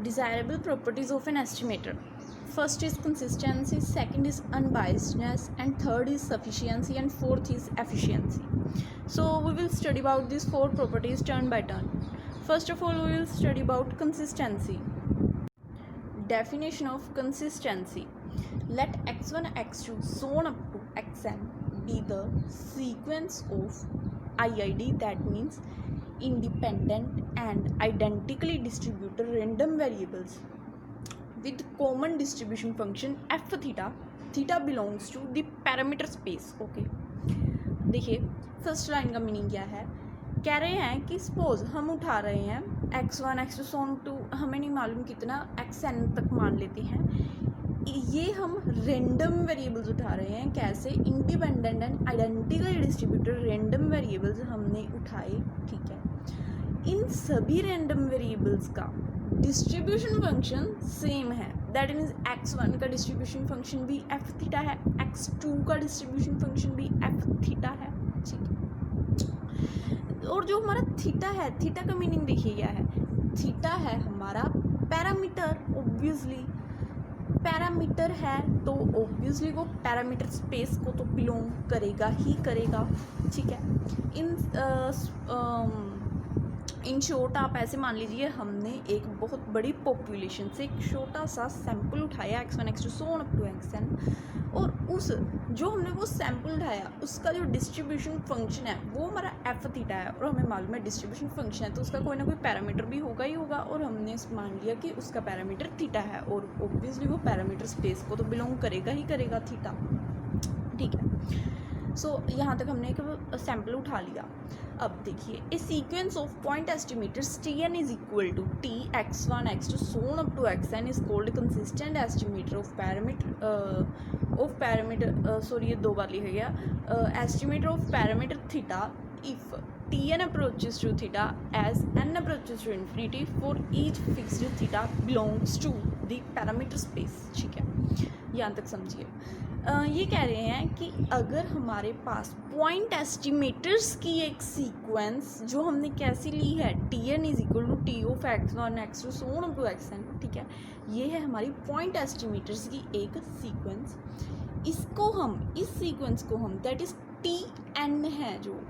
Desirable properties of an estimator. First is consistency, second is unbiasedness, and third is sufficiency, and fourth is efficiency. So we will study about these four properties turn by turn. First of all, we will study about consistency. Definition of consistency. Let x1, x2 so on up to xn be the sequence of IID, that means independent and identically distributed random variables with common distribution function f theta. Theta belongs to the parameter space. Okay देखिए first line का meaning क्या है, कह रहे हैं कि suppose हम उठा रहे हैं x1 x2 so on to हमें नहीं मालूम कितना xn तक मान लेते हैं, ये हम रेंडम वेरिएबल्स उठा रहे हैं। कैसे? Independent and identically distributed random variables हमने उठाए, ठीक है। इन सभी रेंडम वेरिएबल्स का डिस्ट्रीब्यूशन फंक्शन सेम है, दैट मीन्स x1 का डिस्ट्रीब्यूशन फंक्शन भी f थीटा है, x2 का डिस्ट्रीब्यूशन फंक्शन भी f थीटा है, ठीक है। और जो हमारा थीटा है, थीटा का मीनिंग देखिए क्या है, थीटा है हमारा पैरामीटर। ऑब्वियसली पैरामीटर है तो ऑब्वियसली वो पैरामीटर स्पेस को तो बिलोंग करेगा ही करेगा, ठीक है। इन शॉर्ट आप ऐसे मान लीजिए हमने एक बहुत बड़ी पॉपुलेशन से एक छोटा सा सैंपल उठाया x1 x2 so on up to xn, और उस जो हमने वो सैंपल उठाया उसका जो डिस्ट्रीब्यूशन फंक्शन है वो हमारा f थीटा है, और हमें मालूम है डिस्ट्रीब्यूशन फंक्शन है तो उसका कोई ना कोई पैरामीटर भी होगा ही होगा, और हमने मान लिया कि उसका पैरामीटर थीटा है, और ऑब्वियसली वो पैरामीटर स्पेस को तो बिलोंग करेगा ही करेगा थीटा, ठीक है। सो यहाँ तक हमने एक सैम्पल उठा लिया। अब देखिए a sequence of point estimators Tn is equal to T x1 x2 so on up to xn is called consistent estimator of parameter sorry ये दो बार लिखा गया, estimator of parameter theta if Tn approaches to theta as n approaches to infinity for each fixed theta belongs to the parameter space, ठीक है। यहाँ तक समझिए। ये कह रहे हैं कि अगर हमारे पास पॉइंट एस्टिमेटर्स की एक सीक्वेंस जो हमने कैसी ली है, Tn is equal to T of x1 x2 so on to xn, ठीक है, ये है हमारी पॉइंट एस्टिमेटर्स की एक सीक्वेंस। इसको हम इस सीक्वेंस को हम दैट इज Tn है जो,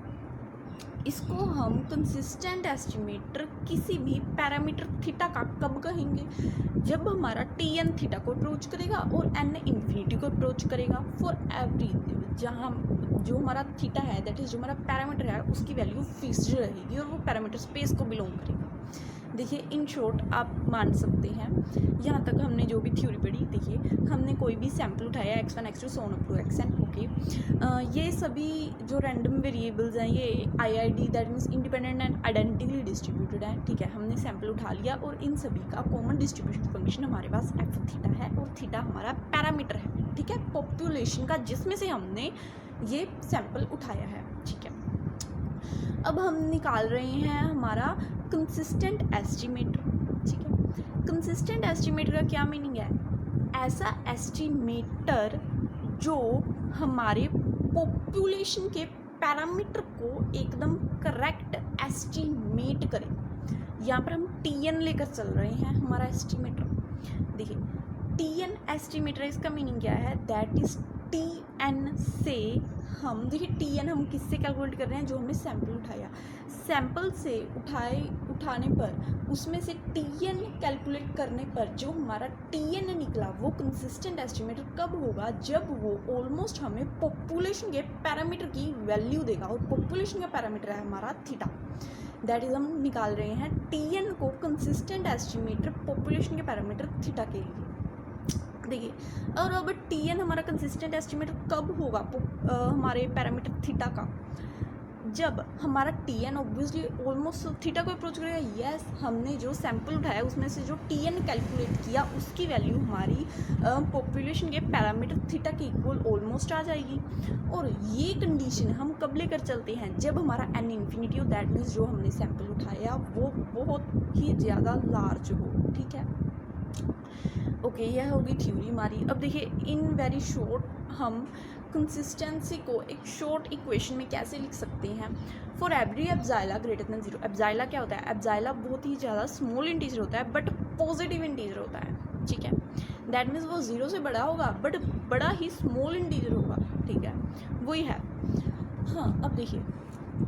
इसको हम कंसिस्टेंट एस्टिमेटर किसी भी पैरामीटर थीटा का कब कहेंगे, जब हमारा Tn थीटा को अप्रोच करेगा और n इन्फिनिटी को अप्रोच करेगा फॉर एवरी, जहाँ जो हमारा थीटा है दैट इज जो हमारा पैरामीटर है उसकी वैल्यू फिक्स्ड रहेगी और वो पैरामीटर स्पेस को बिलोंग करेगा। देखिए इन शॉर्ट आप मान सकते हैं, यहाँ तक हमने जो भी थ्योरी पढ़ी, देखिए हमने कोई भी सैम्पल उठाया x1 x2 so on up to xn, okay. ये सभी जो रैंडम वेरिएबल्स हैं ये IID that means independent and identically distributed हैं, ठीक है। हमने सैम्पल उठा लिया और इन सभी का कॉमन डिस्ट्रीब्यूशन फंक्शन हमारे पास f थीटा है, और थीटा हमारा पैरामीटर है, ठीक है, पॉपुलेशन का जिसमें से हमने ये सैम्पल उठाया है, ठीक है। अब हम निकाल रहे हैं हमारा कंसिस्टेंट एस्टिमेटर, ठीक है। कंसिस्टेंट एस्टिमेटर का क्या मीनिंग है? ऐसा एस्टिमेटर जो हमारे पॉपुलेशन के पैरामीटर को एकदम करेक्ट एस्टिमेट करे। यहाँ पर हम Tn लेकर चल रहे हैं हमारा एस्टिमेटर। देखिए Tn एस्टिमेटर, इसका मीनिंग क्या है, दैट इज Tn से हम, देखिए Tn हम किससे कैलकुलेट कर रहे हैं, जो हमने सैंपल उठाया, सैंपल से उठाने पर उसमें से Tn कैलकुलेट करने पर जो हमारा Tn निकला वो कंसिस्टेंट एस्टिमेटर कब होगा, जब वो ऑलमोस्ट हमें पॉपुलेशन के पैरामीटर की वैल्यू देगा, और पॉपुलेशन का पैरामीटर है हमारा थीटा, दैट इज हम निकाल रहे हैं Tn को कंसिस्टेंट एस्टिमेटर पॉपुलेशन के पैरामीटर थीटा के लिए। देखिए और अब Tn हमारा कंसिस्टेंट एस्टिमेटर कब होगा हमारे पैरामीटर थीटा का, जब हमारा Tn ऑब्वियसली ऑलमोस्ट थीटा को अप्रोच करेगा। यस, हमने जो सैंपल उठाया उसमें से जो Tn कैलकुलेट किया उसकी वैल्यू हमारी पॉपुलेशन के पैरामीटर थीटा के इक्वल ऑलमोस्ट आ जाएगी, और ये कंडीशन हम कब लेकर चलते हैं, जब हमारा n इन्फिनिटी हो, दैट मीन्स जो हमने सैंपल उठाया वो बहुत ही ज़्यादा लार्ज हो, ठीक है। ओके, यह होगी थ्योरी हमारी। अब देखिए इन वेरी शॉर्ट हम कंसिस्टेंसी को एक शॉर्ट इक्वेशन में कैसे लिख सकते हैं। For every epsilon greater than zero. Epsilon क्या होता है? एब्जाइला बहुत ही ज़्यादा स्मॉल इंटीजर होता है बट पॉजिटिव इंटीजर होता है, ठीक है। दैट मीन्स वो ज़ीरो से बड़ा होगा बट बड़ा ही स्मॉल इंटीजर होगा, ठीक है, वही है। हाँ, अब देखिए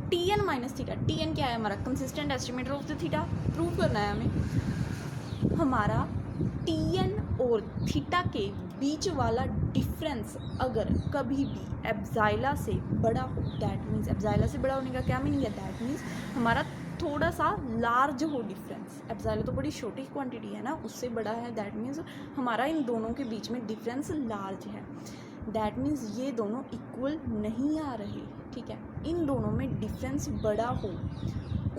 T N minus theta. T N क्या है? हमारा consistent estimator of the theta. Prove करना है हमें। हमारा टी एन और थीटा के बीच वाला डिफरेंस अगर कभी भी एब्जाइला से बड़ा हो, दैट मीन्स एब्जाइला से बड़ा होने का क्या मीनिंग है? दैट मीन्स हमारा थोड़ा सा लार्ज हो डिफरेंस। एब्जाइला तो बड़ी छोटी क्वांटिटी है ना, उससे बड़ा है, दैट मीन्स हमारा इन दोनों के बीच में डिफरेंस लार्ज है। दैट मीन्स ये दोनों इक्वल नहीं आ रहे, ठीक है। इन दोनों में डिफरेंस बड़ा हो,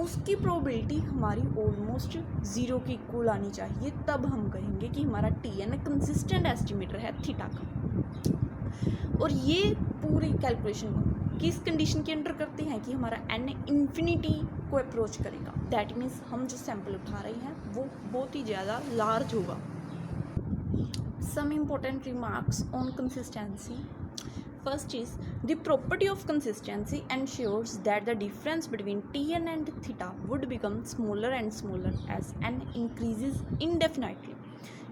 उसकी प्रोबेबिलिटी हमारी ऑलमोस्ट ज़ीरो के इक्वल आनी चाहिए, तब हम कहेंगे कि हमारा टी एन कंसिस्टेंट एस्टिमेटर है थीटा का। और ये पूरी कैलकुलेशन किस कंडीशन के अंडर करते हैं कि हमारा एन इन्फिनिटी को अप्रोच करेगा। दैट मीन्स हम जो सैंपल उठा रहे हैं वो बहुत ही ज़्यादा लार्ज होगा। Some important remarks on consistency. First is the property of consistency ensures that the difference between Tn and theta would become smaller and smaller as n increases indefinitely.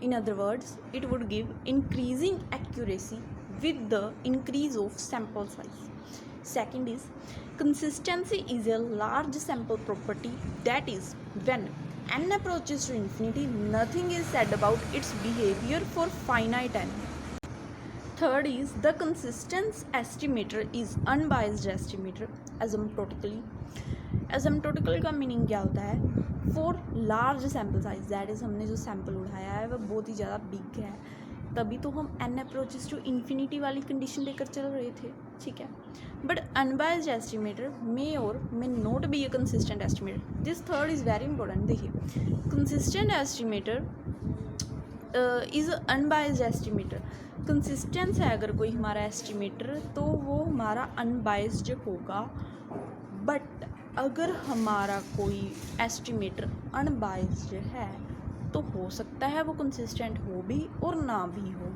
In other words, it would give increasing accuracy with the increase of sample size. Second is consistency is a large sample property, that is when n approaches to infinity, nothing is said about its behavior for finite n. Third is the consistence estimator is unbiased estimator asymptotically. asymptotical का meaning क्या होता है? For large sample size, that is हमने जो sample उठाया है वह बहुत ही ज़्यादा बिग है, तभी तो हम n अप्रोचेस टू इन्फिनिटी वाली कंडीशन लेकर चल रहे थे, ठीक है। But unbiased estimator may or may not be a consistent estimator. This third is very important. देखिए consistent estimator is unbiased estimator. Consistence है अगर कोई हमारा एस्टिमेटर तो वो हमारा अनबायस्ड होगा, बट अगर हमारा कोई एस्टिमेटर अनबायस्ड है तो हो सकता है वो कंसिस्टेंट हो भी और ना भी हो।